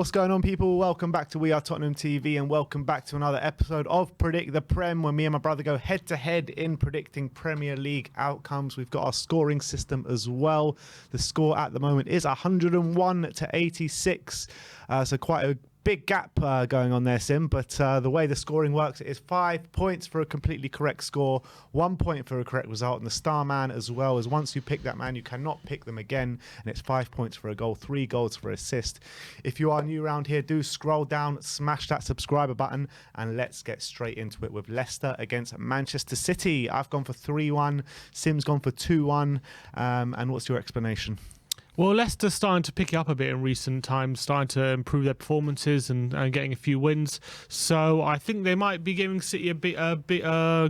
What's going on, people? Welcome back to We Are Tottenham TV and welcome back to another episode of Predict the Prem, where me and my brother go head-to-head in predicting Premier League outcomes. We've got our scoring system as well. The score at the moment is 101 to 86, so quite a big gap going on there, Sim, but the way the scoring works, it is 5 points for a completely correct score, 1 point for a correct result, and the star man as well, as once you pick that man, you cannot pick them again, and it's 5 points for a goal, 3 goals for assist. If you are new around here, do scroll down, smash that subscriber button, and let's get straight into it with Leicester against Manchester City. I've gone for 3-1, Sim's gone for 2-1, and what's your explanation? Well, Leicester's starting to pick it up a bit in recent times, starting to improve their performances and getting a few wins. So I think they might be giving City a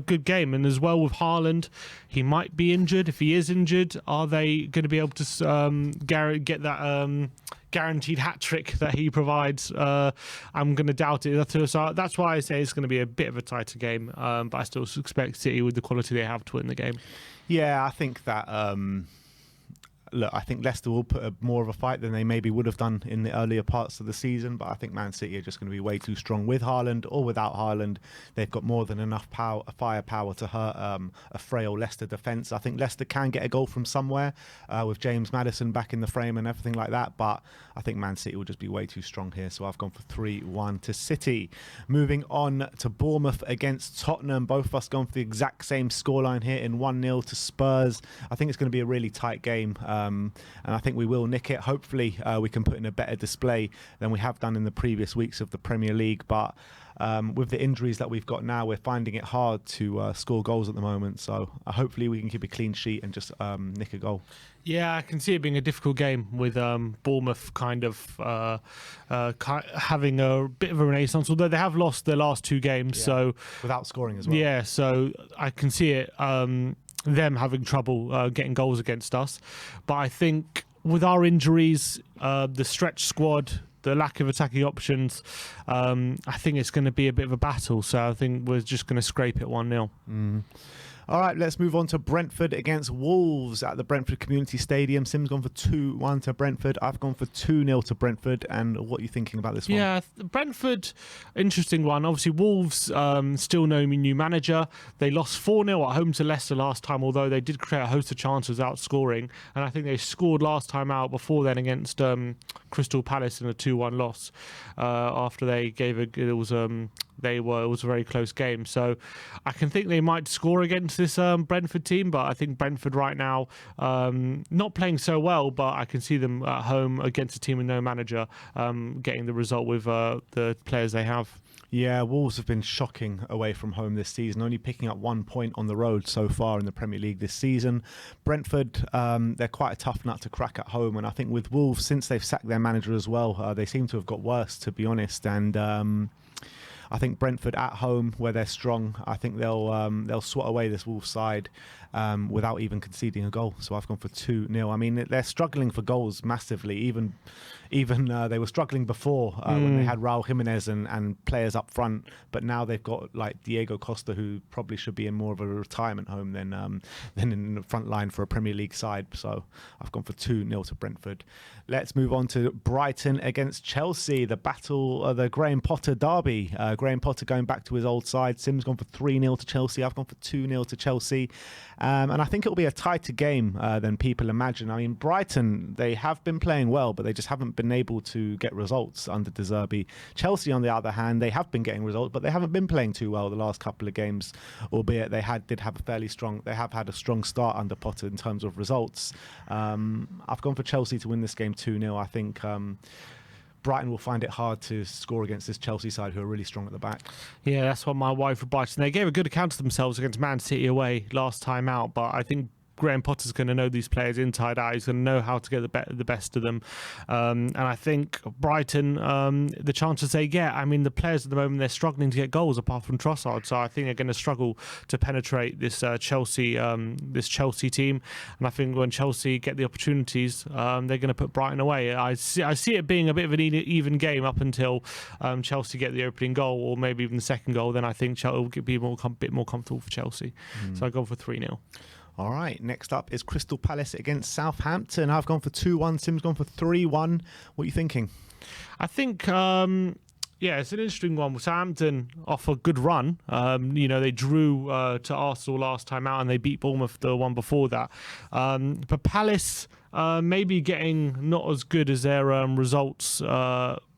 good game. And as well with Haaland, he might be injured. If he is injured, are they going to be able to get that guaranteed hat-trick that he provides? I'm going to doubt it. So that's why I say it's going to be a bit of a tighter game. But I still expect City, with the quality they have, to win the game. Yeah, I think that... Look, I think Leicester will put more of a fight than they maybe would have done in the earlier parts of the season, but I think Man City are just going to be way too strong with Haaland or without Haaland. They've got more than enough firepower to hurt a frail Leicester defence. I think Leicester can get a goal from somewhere with James Maddison back in the frame and everything like that, but I think Man City will just be way too strong here, so I've gone for 3-1 to City. Moving on to Bournemouth against Tottenham. Both of us gone for the exact same scoreline here in 1-0 to Spurs. I think it's going to be a really tight game. And I think we will nick it. Hopefully we can put in a better display than we have done in the previous weeks of the Premier League, but with the injuries that we've got now, we're finding it hard to score goals at the moment, so hopefully we can keep a clean sheet and just nick a goal. Yeah, I can see it being a difficult game with Bournemouth kind of having a bit of a renaissance, although they have lost their last 2 games. Yeah. So without scoring as well. Yeah, so I can see it them having trouble getting goals against us. But I think with our injuries, the stretch squad, the lack of attacking options, I think it's going to be a bit of a battle. So I think we're just going to scrape it 1-0. All right, let's move on to Brentford against Wolves at the Brentford Community Stadium. Sim's gone for 2-1 to Brentford. I've gone for 2-0 to Brentford. And what are you thinking about this one? Yeah, Brentford, interesting one. Obviously, Wolves still no new manager. They lost 4-0 at home to Leicester last time, although they did create a host of chances without scoring. And I think they scored last time out before then against Crystal Palace in a 2-1 loss after they gave it was a very close game. So I can think they might score against this Brentford team, but I think Brentford right now not playing so well, but I can see them at home against a team with no manager getting the result with the players they have. Yeah, Wolves have been shocking away from home this season, only picking up 1 point on the road so far in the Premier League this season. Brentford, they're quite a tough nut to crack at home, and I think with Wolves, since they've sacked their manager as well, they seem to have got worse, to be honest, and I think Brentford at home, where they're strong, I think they'll swat away this Wolves side without even conceding a goal. So I've gone for 2-0. I mean, they're struggling for goals massively. Even they were struggling before when they had Raul Jimenez and players up front, but now they've got like Diego Costa, who probably should be in more of a retirement home than in the front line for a Premier League side. So I've gone for 2-0 to Brentford. Let's move on to Brighton against Chelsea, the battle, the Graham Potter derby. Graham Potter going back to his old side. Sim's gone for 3-0 to Chelsea. I've gone for 2-0 to Chelsea. And I think it'll be a tighter game than people imagine. I mean, Brighton, they have been playing well, but they just haven't been able to get results under De Zerbi. Chelsea, on the other hand, they have been getting results, but they haven't been playing too well the last couple of games, albeit they have had a strong start under Potter in terms of results. I've gone for Chelsea to win this game 2-0. I think Brighton will find it hard to score against this Chelsea side, who are really strong at the back. Yeah, that's what my wife for Brighton. They gave a good account of themselves against Man City away last time out, but I think Graham Potter's going to know these players inside out. He's going to know how to get the best of them. And I think Brighton, the chances they get, I mean, the players at the moment, they're struggling to get goals apart from Trossard. So I think they're going to struggle to penetrate this Chelsea team. And I think when Chelsea get the opportunities, they're going to put Brighton away. I see it being a bit of an even game up until Chelsea get the opening goal, or maybe even the second goal. Then I think Chelsea will be a bit more comfortable for Chelsea. So I go for 3-0. All right, next up is Crystal Palace against Southampton. I've gone for 2-1. Sim's gone for 3-1. What are you thinking? I think, yeah, it's an interesting one. Southampton off a good run. They drew to Arsenal last time out and they beat Bournemouth the one before that. But Palace maybe getting not as good as their results.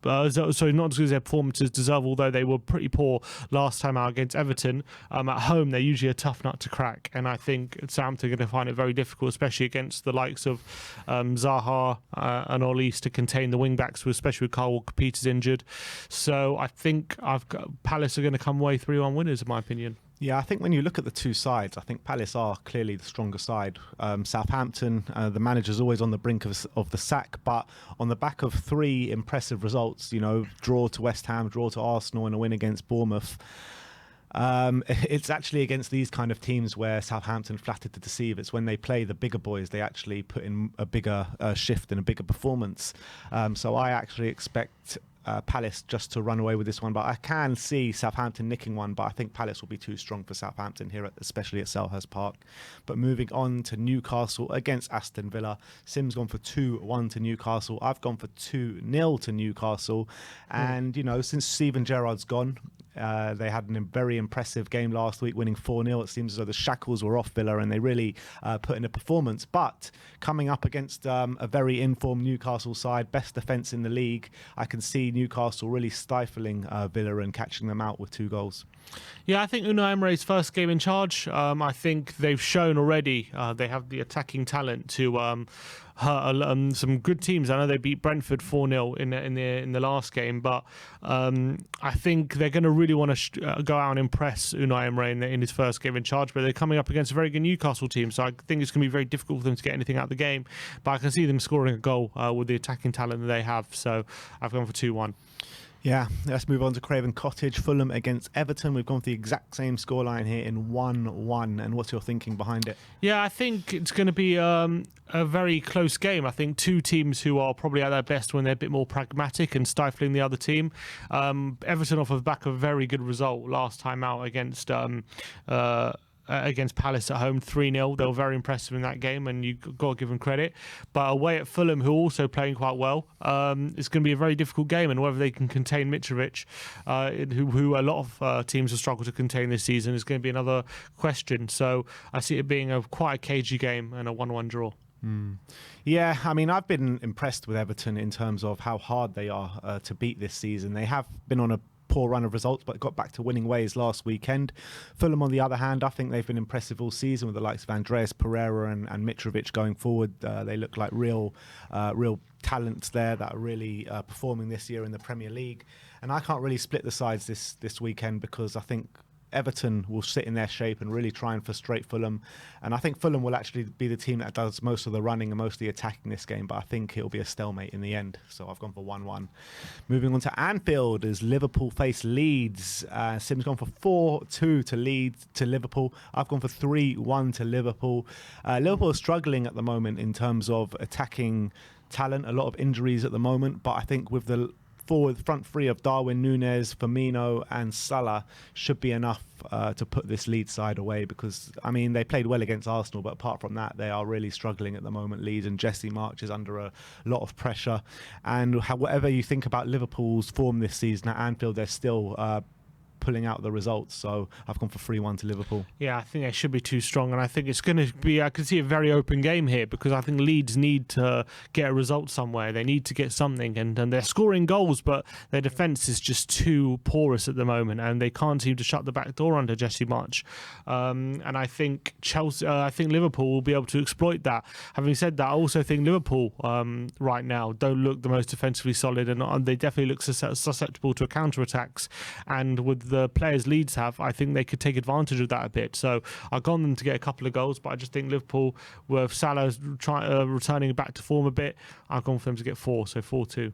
Sorry, not as good as their performances deserve, although they were pretty poor last time out against Everton. At home, they're usually a tough nut to crack, and I think Southampton are going to find it very difficult, especially against the likes of Zaha and Olise to contain the wing-backs, especially with Kyle Walker-Peters injured. So I think Palace are going to come away 3-1 winners, in my opinion. Yeah, I think when you look at the two sides, I think Palace are clearly the stronger side. Southampton, the manager's always on the brink of the sack, but on the back of 3 impressive results, draw to West Ham, draw to Arsenal and a win against Bournemouth, it's actually against these kind of teams where Southampton flattered to deceive. It's when they play the bigger boys, they actually put in a bigger shift and a bigger performance. So I actually expect Palace just to run away with this one, but I can see Southampton nicking one, but I think Palace will be too strong for Southampton here, especially at Selhurst Park. But moving on to Newcastle against Aston Villa, Sim's gone for 2-1 to Newcastle. I've gone for 2-0 to Newcastle, and since Steven Gerrard's gone, they had a very impressive game last week, winning 4-0. It seems as though the shackles were off Villa and they really put in a performance. But coming up against a very informed Newcastle side, best defence in the league, I can see Newcastle really stifling Villa and catching them out with 2 goals. Yeah, I think Unai Emery's first game in charge. I think they've shown already they have the attacking talent to hurt some good teams. I know they beat Brentford 4-0 in the last game, but I think they're going to really want to go out and impress Unai Emery in his first game in charge. But they're coming up against a very good Newcastle team, so I think it's going to be very difficult for them to get anything out of the game. But I can see them scoring a goal with the attacking talent that they have. So I've gone for 2-1. Yeah, let's move on to Craven Cottage. Fulham against Everton. We've gone for the exact same scoreline here in 1-1. And what's your thinking behind it? Yeah, I think it's going to be a very close game. I think 2 teams who are probably at their best when they're a bit more pragmatic and stifling the other team. Everton off of the back of a very good result last time out against Palace at home, 3-0. They were very impressive in that game, and you've got to give them credit. But away at Fulham, who are also playing quite well, it's going to be a very difficult game, and whether they can contain Mitrovic, who a lot of teams have struggled to contain this season, is going to be another question. So I see it being quite a cagey game and a 1-1 draw. Yeah, I mean, I've been impressed with Everton in terms of how hard they are to beat this season. They have been on a poor run of results, but got back to winning ways last weekend. Fulham, on the other hand, I think they've been impressive all season with the likes of Andreas Pereira and Mitrovic going forward. They look like real talents there that are really performing this year in the Premier League. And I can't really split the sides this weekend because I think Everton will sit in their shape and really try and frustrate Fulham. And I think Fulham will actually be the team that does most of the running and most of the attacking this game, but I think it'll be a stalemate in the end. So I've gone for 1-1. Moving on to Anfield as Liverpool face Leeds. Sim's gone for 4-2 to Liverpool. I've gone for 3-1 to Liverpool. Liverpool are struggling at the moment in terms of attacking talent, a lot of injuries at the moment, but I think with the front three of Darwin Núñez, Firmino and Salah should be enough to put this Leeds side away, because I mean they played well against Arsenal, but apart from that they are really struggling at the moment, Leeds, and Jesse March is under a lot of pressure. And whatever you think about Liverpool's form this season at Anfield, they're still pulling out the results, so I've gone for 3-1 to Liverpool. Yeah, I think they should be too strong, and I think it's going to be, I can see a very open game here, because I think Leeds need to get a result somewhere. They need to get something, and they're scoring goals, but their defence is just too porous at the moment, and they can't seem to shut the back door under Jesse March. And I think Liverpool will be able to exploit that. Having said that, I also think Liverpool right now don't look the most defensively solid, and they definitely look susceptible to counter-attacks, and with the players Leeds have, I think they could take advantage of that a bit. So I've gone them to get a couple of goals, but I just think Liverpool, with Salah returning back to form a bit, I've gone for them to get 4, so 4-2.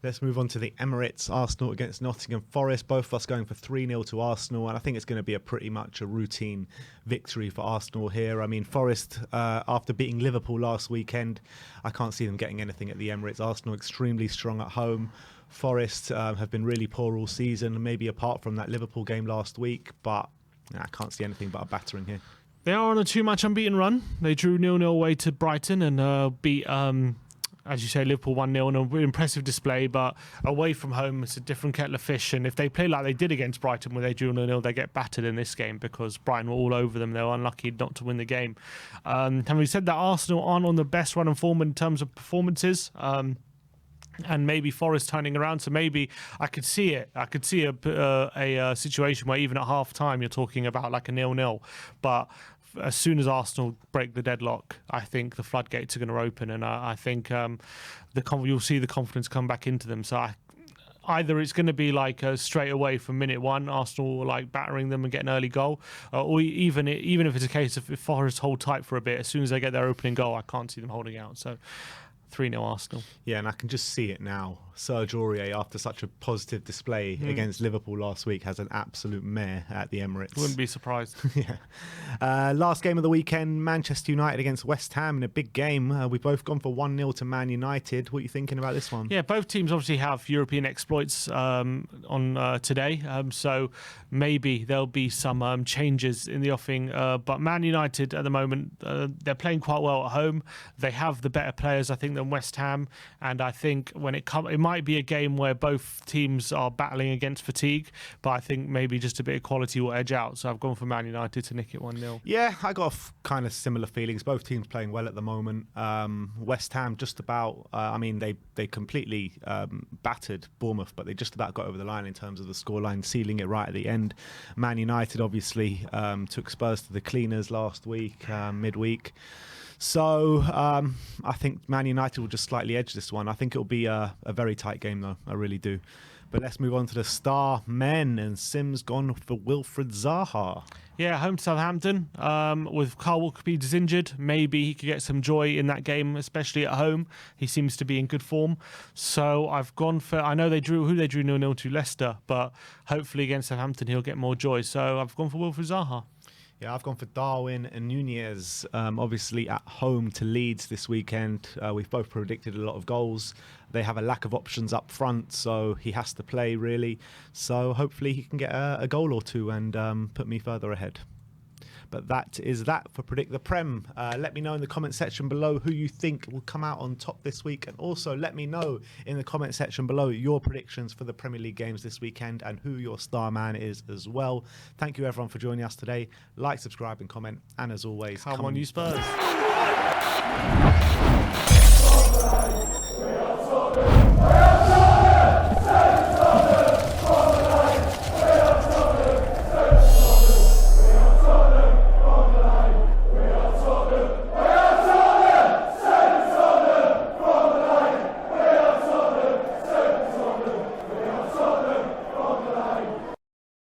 Let's move on to the Emirates. Arsenal against Nottingham Forest. Both of us going for 3-0 to Arsenal, and I think it's going to be pretty much a routine victory for Arsenal here. I mean, Forest, after beating Liverpool last weekend, I can't see them getting anything at the Emirates. Arsenal extremely strong at home. Forest have been really poor all season, maybe apart from that Liverpool game last week, but I can't see anything but a battering here. They are on a too much unbeaten run. They drew 0-0 away to Brighton and beat as you say, Liverpool 1-0 and an impressive display, but away from home, it's a different kettle of fish. And if they play like they did against Brighton, where they drew 0-0, they get battered in this game because Brighton were all over them. They were unlucky not to win the game. Having said that, Arsenal aren't on the best run and form in terms of performances. And maybe Forest turning around, so maybe I could see it. I could see a situation where even at half time you're talking about like a 0-0. But as soon as Arsenal break the deadlock, I think the floodgates are going to open, and I think you'll see the confidence come back into them. So either it's going to be like straight away from minute one, Arsenal like battering them and get an early goal, or even if it's a case of if Forest hold tight for a bit, as soon as they get their opening goal, I can't see them holding out. So 3-0 Arsenal. Yeah, and I can just see it now. Serge Aurier, after such a positive display against Liverpool last week, has an absolute mare at the Emirates. Wouldn't be surprised. Yeah. Last game of the weekend, Manchester United against West Ham in a big game. We've both gone for 1-0 to Man United. What are you thinking about this one? Yeah, both teams obviously have European exploits on today, so maybe there'll be some changes in the offing. But Man United at the moment, they're playing quite well at home. They have the better players, I think, than West Ham, and I think when it might be a game where both teams are battling against fatigue, but I think maybe just a bit of quality will edge out. So I've gone for Man United to nick it 1-0. Yeah, I got kind of similar feelings. Both teams playing well at the moment. West Ham just about, they completely battered Bournemouth, but they just about got over the line in terms of the scoreline, sealing it right at the end. Man United obviously took Spurs to the cleaners last week, midweek. So I think Man United will just slightly edge this one. I think it'll be a very tight game, though. I really do. But let's move on to the star men, and Sim's gone for Wilfried Zaha. Yeah, home to Southampton. With Carl Walker-Peters injured, maybe he could get some joy in that game, especially at home. He seems to be in good form. So I've gone for, I know they drew 0-0 to Leicester, but hopefully against Southampton he'll get more joy. So I've gone for Wilfried Zaha. Yeah, I've gone for Darwin and Nunez, obviously at home to Leeds this weekend. We've both predicted a lot of goals. They have a lack of options up front, so he has to play, really. So hopefully he can get a goal or two and put me further ahead. But that is that for Predict the Prem. Let me know in the comment section below who you think will come out on top this week. And also let me know in the comment section below your predictions for the Premier League games this weekend and who your star man is as well. Thank you everyone for joining us today. Like, subscribe and comment. And as always, come on you Spurs.